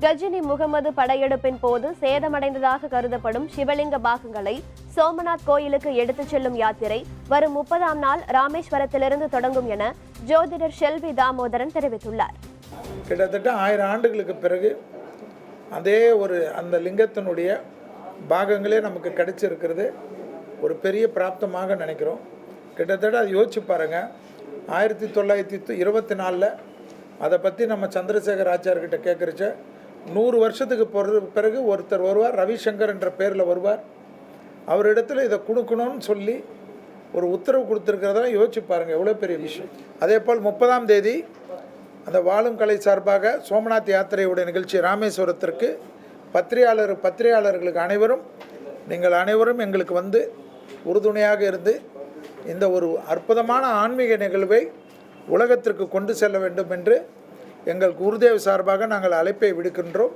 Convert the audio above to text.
கஜினி முகமது படையெடுப்பின் போது சேதமடைந்ததாக கருதப்படும் சிவலிங்க பாகங்களை சோமநாத் கோயிலுக்கு எடுத்துச் செல்லும் யாத்திரை வரும் 30ஆம் நாள் ராமேஸ்வரத்திலிருந்து தொடங்கும் என ஜோதிடர் ஷெல்வி தாமோதரன் தெரிவித்துள்ளார். கிட்டத்தட்ட 1000 ஆண்டுகளுக்கு பிறகு அதே அந்த லிங்கத்தினுடைய பாகங்களே நமக்கு கிடைச்சிருக்கிறது ஒரு பெரிய பிராப்தமாக நினைக்கிறோம். கிட்டத்தட்ட அதை யோசிச்சு பாருங்கள். 1924 அதை பற்றி நம்ம சந்திரசேகர் ஆச்சார்கிட்ட கேட்குறச்ச 100 வருஷத்துக்கு பிறகு ஒருத்தர் வருவார், ரவிசங்கர் என்ற பேரில் வருவார். அவரிடத்துல இதை கொடுக்கணும்னு சொல்லி ஒரு உத்தரவு கொடுத்துருக்கிறதெல்லாம் யோசிச்சு பாருங்கள், எவ்வளோ பெரிய விஷயம். அதே போல் 30ஆம் தேதி அந்த வாழும் கலை சார்பாக சோமநாத் யாத்திரையுடைய நிகழ்ச்சி ராமேஸ்வரத்திற்கு பத்திரிகையாளர்களுக்கு நீங்கள் அனைவரும் எங்களுக்கு வந்து உறுதுணையாக இருந்து இந்த ஒரு அற்புதமான ஆன்மீக நிகழ்வை உலகத்திற்கு கொண்டு செல்ல வேண்டும் என்று எங்கள் குருதேவ் சார்பாக நாங்கள் அழைப்பை விடுக்கின்றோம்.